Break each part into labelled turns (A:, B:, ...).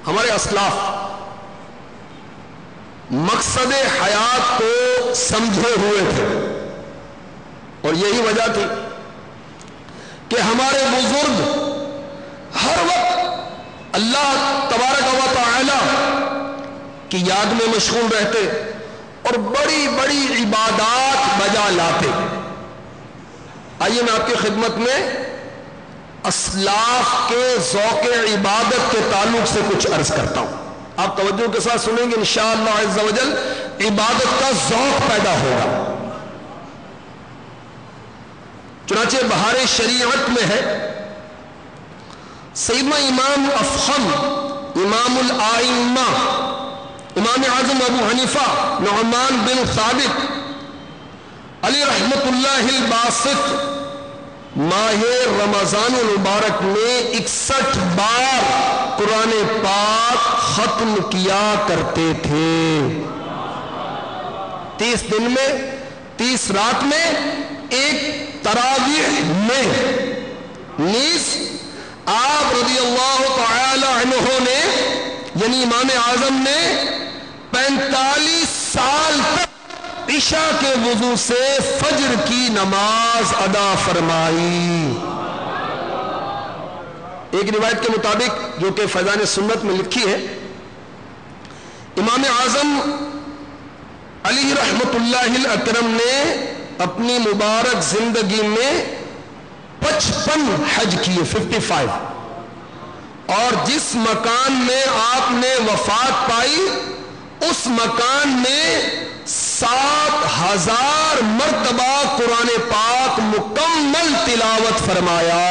A: ہمارے اسلاف مقصد حیات کو سمجھے ہوئے تھے، اور یہی وجہ تھی کہ ہمارے بزرگ ہر وقت اللہ تبارک و تعالی کی یاد میں مشغول رہتے اور بڑی بڑی عبادات بجا لاتے۔ آئیے میں آپ کی خدمت میں اسلاف کے ذوق عبادت کے تعلق سے کچھ عرض کرتا ہوں، آپ توجہ کے ساتھ سنیں گے، انشاءاللہ عز و جل عبادت کا ذوق پیدا ہوگا۔ چنانچہ بہار شریعت میں ہے، سیدنا امام افخم امام الائمہ امام اعظم ابو حنیفہ نعمان بن ثابت علی رحمت اللہ الباسط ماہ رمضان المبارک میں 61 بار قرآن پاک ختم کیا کرتے تھے، 30 دن میں 30 رات میں ایک تراویح میں نیز آپ رضی اللہ تعالی عنہ نے یعنی امام اعظم نے 45 سال تک عشاء کے وضو سے فجر کی نماز ادا فرمائی۔ ایک روایت کے مطابق جو کہ فیضان سنت میں لکھی ہے، امام اعظم علی رحمت اللہ الاکرم نے اپنی مبارک زندگی میں 55 حج کیے، 55، اور جس مکان میں آپ نے وفات پائی اس مکان میں 7000 مرتبہ قرآن پاک مکمل تلاوت فرمایا۔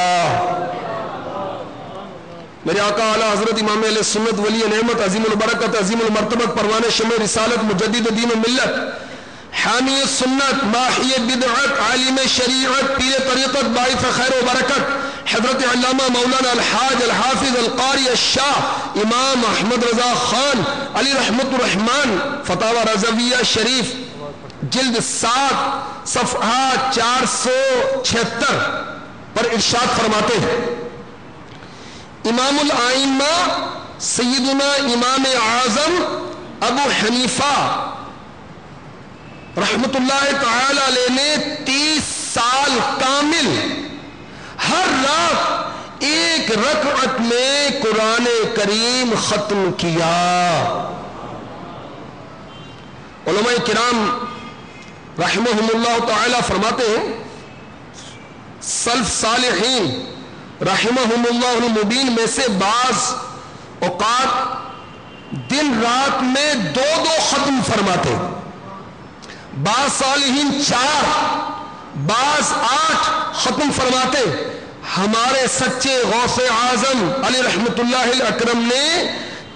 A: میرے آقا اعلی حضرت امام اہل سنت ولی نعمت عظیم البرکت عظیم المرتبت پروان شمع رسالت مجدد دین و ملت حامی سنت ماحی بدعت عالم شریعت پیر طریقت باعث خیر و برکت حضرت علامہ مولانا الحاج الحافظ القاری الشاہ امام احمد رضا خان علی رحمت الرحمن فتاوی رضویہ شریف جلد 7 صفحہ 476 پر ارشاد فرماتے ہیں، امام الائمہ سیدنا امام اعظم ابو حنیفہ رحمت اللہ تعالی علیہ نے 30 سال کامل ہر رات ایک رکعت میں قرآن کریم ختم کیا۔ علماء کرام رحمہم اللہ تعالی فرماتے ہیں، سلف صالحین رحمہم اللہ المبین میں سے بعض اوقات دن رات میں 2 ختم فرماتے، بعض صالحین 4، بعض 8 ختم فرماتے۔ ہمارے سچے غوث اعظم علی رحمت اللہ الاکرم نے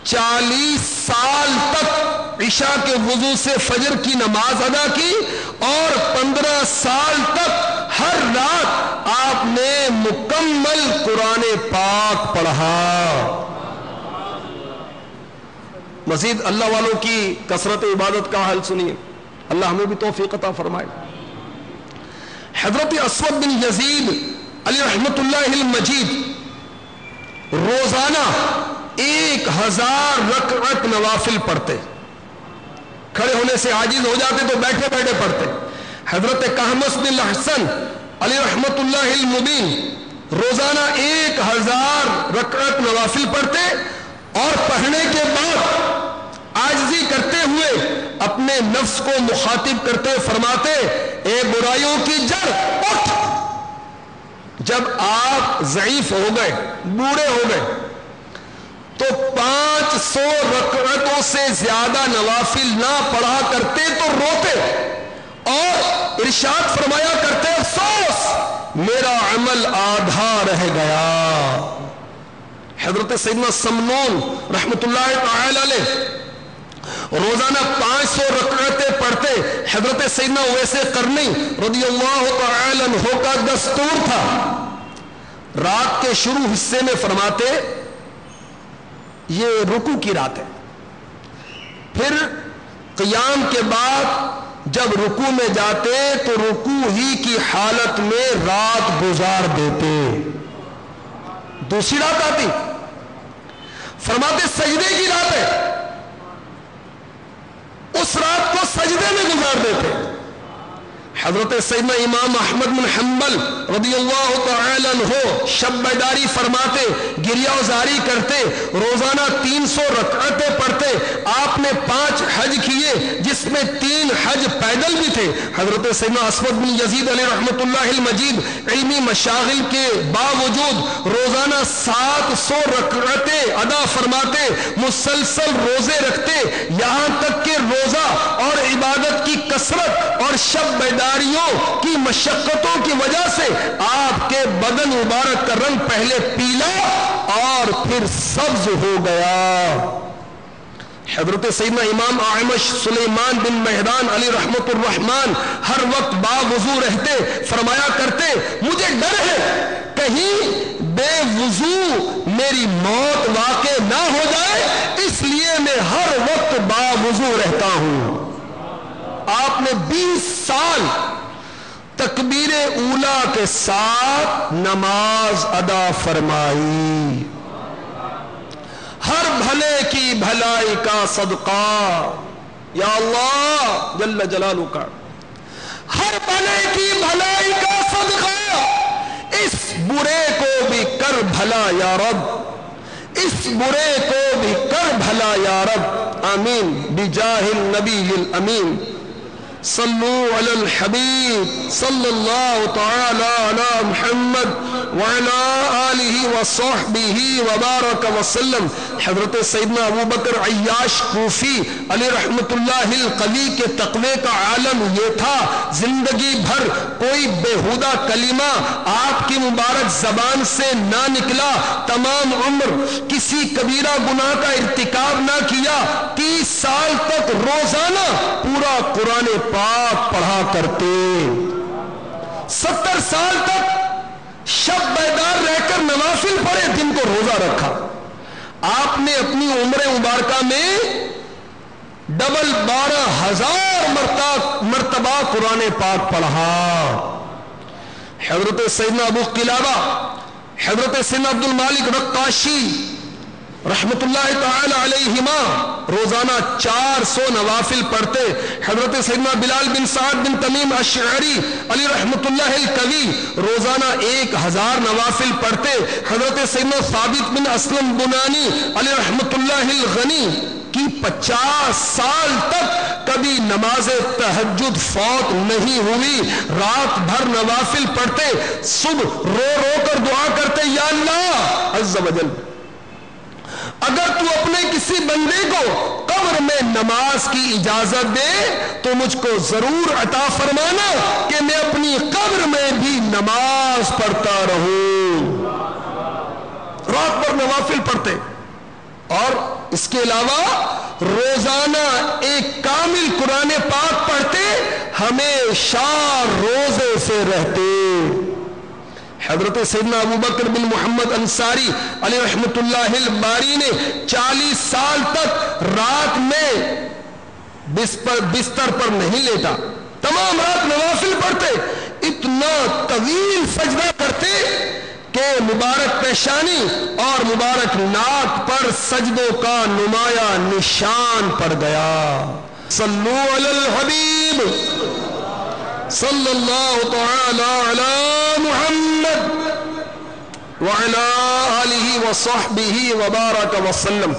A: 40 سال تک عشاء کے وضو سے فجر کی نماز ادا کی، اور 15 سال تک ہر رات آپ نے مکمل قرآن پاک پڑھا۔ مزید اللہ والوں کی کثرت عبادت کا حل سنیے، اللہ ہمیں بھی توفیق عطا فرمائے۔ حضرت اسود بن یزید علی رحمت اللہ المجید روزانہ 1000 رکعت نوافل پڑھتے، کھڑے ہونے سے عاجز ہو جاتے تو بیٹھے بیٹھے پڑھتے۔ حضرت قہمس بن الحسن علی رحمت اللہ المبین روزانہ 1000 رکعت نوافل پڑھتے، اور پڑھنے کے بعد عاجزی کرتے ہوئے اپنے نفس کو مخاطب کرتے فرماتے، اے برائیوں کی جڑ اٹھ۔ جب آپ ضعیف ہو گئے، بوڑھے ہو گئے، تو 500 رکعتوں سے زیادہ نوافل نہ پڑھا کرتے تو روتے، اور ارشاد فرمایا کرتے، افسوس میرا عمل آدھا رہ گیا۔ حضرت سیدنا سمنون رحمت اللہ تعالی علیہ روزانہ 500 رکعتیں پڑھتے۔ حضرت سیدنا اویس قرنی رضی اللہ تعالی عنہ کا دستور تھا، رات کے شروع حصے میں فرماتے، یہ رکوع کی رات ہے، پھر قیام کے بعد جب رکوع میں جاتے تو رکوع ہی کی حالت میں رات گزار دیتے۔ دوسری رات آتی، فرماتے سجدے کی رات ہے، اس رات کو سجدے میں گزار دیتے۔ حضرت سیدنا امام احمد بن حنبل رضی اللہ تعالی عنہ شب بیداری فرماتے، گریہ وزاری کرتے، روزانہ 300 رکعتیں پڑھتے۔ آپ نے 5 حج کیے جس میں 3 حج پیدل بھی تھے۔ حضرت سیدنا اسود بن یزید علیہ رحمت اللہ المجید علمی مشاغل کے باوجود روزانہ 700 رکعتیں ادا فرماتے، مسلسل روزے رکھتے، یہاں تک کہ روزہ اور عبادت کی کثرت اور شب بیداری کی مشقتوں کی وجہ سے آپ کے بدن مبارک کا رنگ پہلے پیلا اور پھر سبز ہو گیا۔ حضرت سیدنا امام اعمش سلیمان بن مہران علی رحمت الرحمن ہر وقت باوضو رہتے، فرمایا کرتے مجھے ڈر ہے کہیں بے وضو میری موت واقع نہ ہو جائے، اس لیے میں ہر وقت باوضو رہتا ہوں۔ آپ نے 20 سال تکبیر اولا کے ساتھ نماز ادا فرمائی۔ ہر بھلے کی بھلائی کا صدقہ، یا اللہ جل جلالہ کا ہر بھلے کی بھلائی کا صدقہ، اس برے کو بھی کر بھلا یا رب، اس برے کو بھی کر بھلا یا رب، آمین بجاہ النبی الامین۔ صلو علی الحبیب صلی اللہ تعالی علی محمد وعلی آلہ وصحبہ وبارک وسلم۔ حضرت سیدنا ابو بکر عیاش کوفی علیہ رحمت اللہ القوی کے تقوی کا عالم یہ تھا، زندگی بھر کوئی بیہودہ کلمہ آپ کی مبارک زبان سے نہ نکلا، تمام عمر کسی کبیرہ گناہ کا ارتکاب نہ کیا، 30 سال تک روزانہ پورا قرآن پاک پڑھا کرتے، 70 سال تک شب بیدار رہ کر نوافل پڑھے، دن کو روزہ رکھا۔ آپ نے اپنی عمر مبارکہ میں ڈبل 12,000 مرتبہ قرآن پاک پڑھا۔ حضرت سیدنا ابو قلابہ، حضرت سیدنا عبد المالک رقاشی رحمت اللہ تعالی علیہما روزانہ 400 نوافل پڑھتے۔ حضرت سیدنا بلال بن سعد بن تمیم اشعری علی رحمت اللہ القوی روزانہ 1000 نوافل پڑھتے۔ حضرت سیدنا ثابت بن اسلم بنانی علی رحمت اللہ الغنی کی 50 سال تک کبھی نماز تہجد فوت نہیں ہوئی، رات بھر نوافل پڑھتے، صبح رو رو کر دعا کرتے، یا اللہ عز و جل اگر تو اپنے کسی بندے کو قبر میں نماز کی اجازت دے تو مجھ کو ضرور عطا فرمانا کہ میں اپنی قبر میں بھی نماز پڑھتا رہوں۔ رات بھر نوافل پڑھتے اور اس کے علاوہ روزانہ ایک کامل قرآن پاک پڑھتے، ہمیشہ روزے سے رہتے۔ حضرت سیدنا ابو بکر بن محمد انصاری علیہ رحمت اللہ الباری نے 40 سال تک رات میں بستر پر نہیں لیٹا، تمام رات نوافل پڑھتے، اتنا طویل سجدہ کرتے کہ مبارک پیشانی اور مبارک ناک پر سجدوں کا نمایاں نشان پڑ گیا۔ صلو علی الحبیب صلی اللہ تعالی علی محمد وعلی آلہ وصحبہ وبارک وسلم۔